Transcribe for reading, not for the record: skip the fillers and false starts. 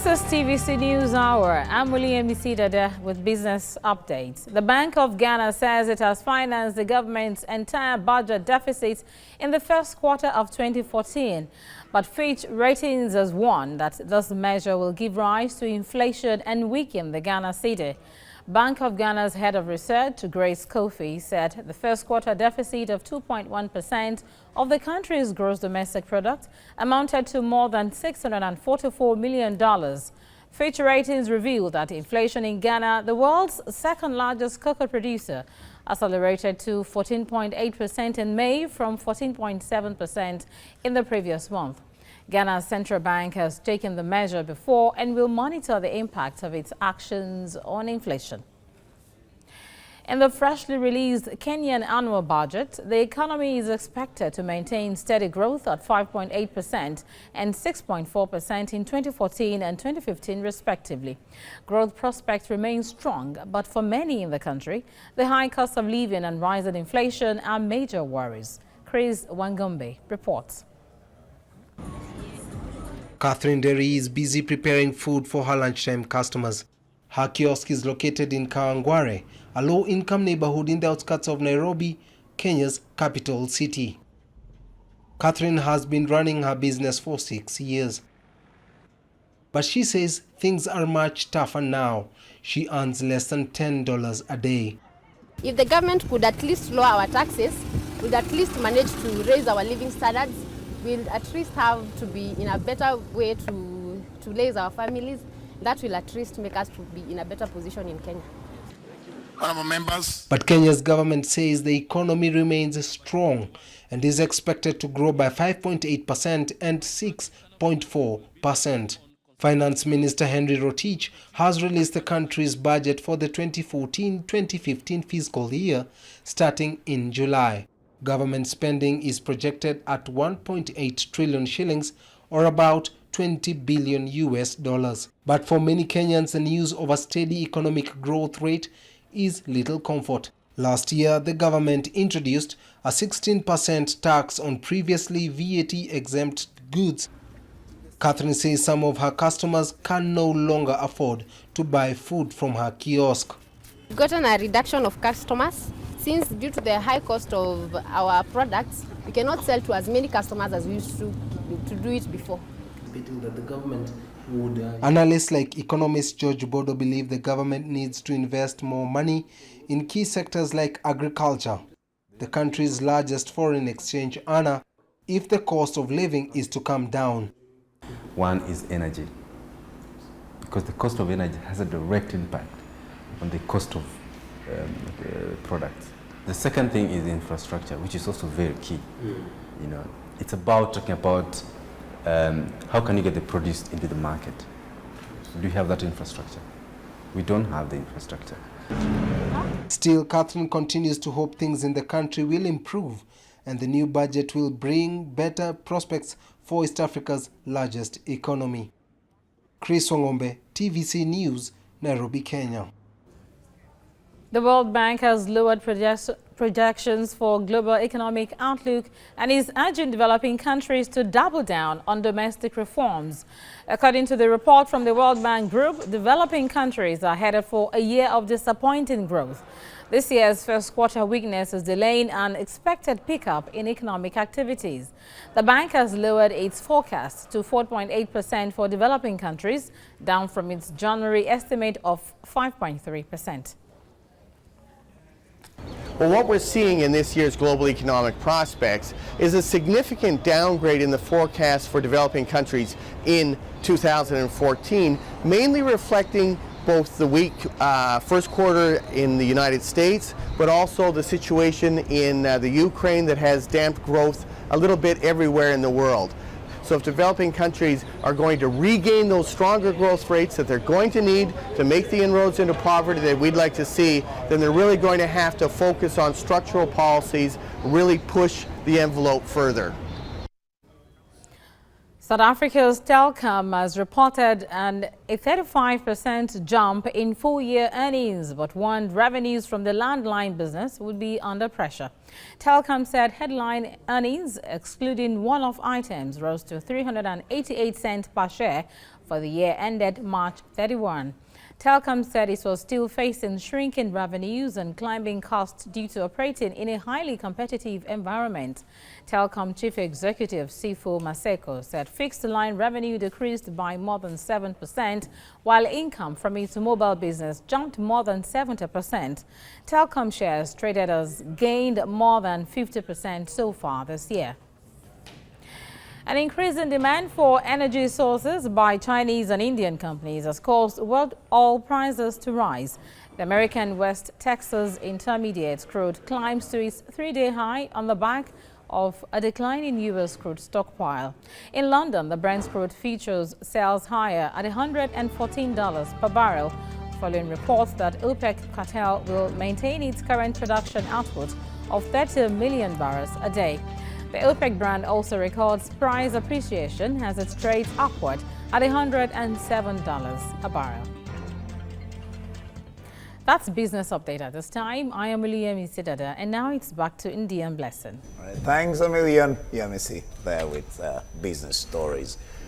This is TVC News Hour. I'm Oluyemisi Dada with business updates. The Bank of Ghana says it has financed the government's entire budget deficit in the first quarter of 2014. But Fitch Ratings has warned that this measure will give rise to inflation and weaken the Ghana cedi. Bank of Ghana's head of research, Grace Kofi, said the first quarter deficit of 2.1% of the country's gross domestic product amounted to more than $644 million. Fitch Ratings revealed that inflation in Ghana, the world's second largest cocoa producer, accelerated to 14.8% in May from 14.7% in the previous month. Ghana's central bank has taken the measure before and will monitor the impact of its actions on inflation. In the freshly released Kenyan annual budget, the economy is expected to maintain steady growth at 5.8% and 6.4% in 2014 and 2015 respectively. Growth prospects remain strong, but for many in the country, the high cost of living and rising inflation are major worries. Chris Wangombe reports. Catherine Derry is busy preparing food for her lunchtime customers. Her kiosk is located in Kawangware, a low-income neighborhood in the outskirts of Nairobi, Kenya's capital city. Catherine has been running her business for 6 years. But she says things are much tougher now. She earns less than $10 a day. If the government could at least lower our taxes, would at least manage to raise our living standards, we'll at least have to be in a better way to raise our families. That will at least make us to be in a better position in Kenya. Honorable members. But Kenya's government says the economy remains strong and is expected to grow by 5.8% and 6.4%. Finance Minister Henry Rotich has released the country's budget for the 2014-2015 fiscal year starting in July. Government spending is projected at 1.8 trillion shillings, or about $20 billion US. But for many Kenyans, the news of a steady economic growth rate is little comfort. Last year, the government introduced a 16% tax on previously VAT-exempt goods. Catherine says some of her customers can no longer afford to buy food from her kiosk. We've gotten a reduction of customers since due to the high cost of our products, we cannot sell to as many customers as we used to do it before. That the government would, Analysts like economist George Bodo believe the government needs to invest more money in key sectors like agriculture, the country's largest foreign exchange earner, if the cost of living is to come down. One is energy, because the cost of energy has a direct impact on the cost of products. The second thing is infrastructure, which is also very key. You know, it's about talking about how can you get the produce into the market. Do you have that infrastructure? We don't have the infrastructure. Still, Catherine continues to hope things in the country will improve and the new budget will bring better prospects for East Africa's largest economy. Chris Wangombe, TVC News, Nairobi, Kenya. The World Bank has lowered projections for global economic outlook and is urging developing countries to double down on domestic reforms. According to the report from the World Bank Group, developing countries are headed for a year of disappointing growth. This year's first quarter weakness is delaying an expected pickup in economic activities. The bank has lowered its forecast to 4.8% for developing countries, down from its January estimate of 5.3%. Well, what we're seeing in this year's global economic prospects is a significant downgrade in the forecast for developing countries in 2014, mainly reflecting both the weak first quarter in the United States, but also the situation in the Ukraine that has damped growth a little bit everywhere in the world. So if developing countries are going to regain those stronger growth rates that they're going to need to make the inroads into poverty that we'd like to see, then they're really going to have to focus on structural policies, really push the envelope further. South Africa's Telkom has reported a 35% jump in full-year earnings, but warned revenues from the landline business would be under pressure. Telkom said headline earnings, excluding one-off items, rose to 388 cents per share for the year ended March 31. Telkom said it was still facing shrinking revenues and climbing costs due to operating in a highly competitive environment. Telkom Chief Executive Sifo Maseko said fixed-line revenue decreased by more than 7%, while income from its mobile business jumped more than 70%. Telkom shares traded as gained more than 50% so far this year. An increase in demand for energy sources by Chinese and Indian companies has caused world oil prices to rise. The American West Texas Intermediate crude climbs to its three-day high on the back of a decline in U.S. crude stockpile. In London, the Brent crude futures sells higher at $114 per barrel, following reports that OPEC cartel will maintain its current production output of 30 million barrels a day. The OPEC brand also records price appreciation as it trades upward at $107 a barrel. That's business update at this time. I am Oluyemisi Dada, and now it's back to Indian Blessing. All right, thanks a million, Yemisi, there with business stories.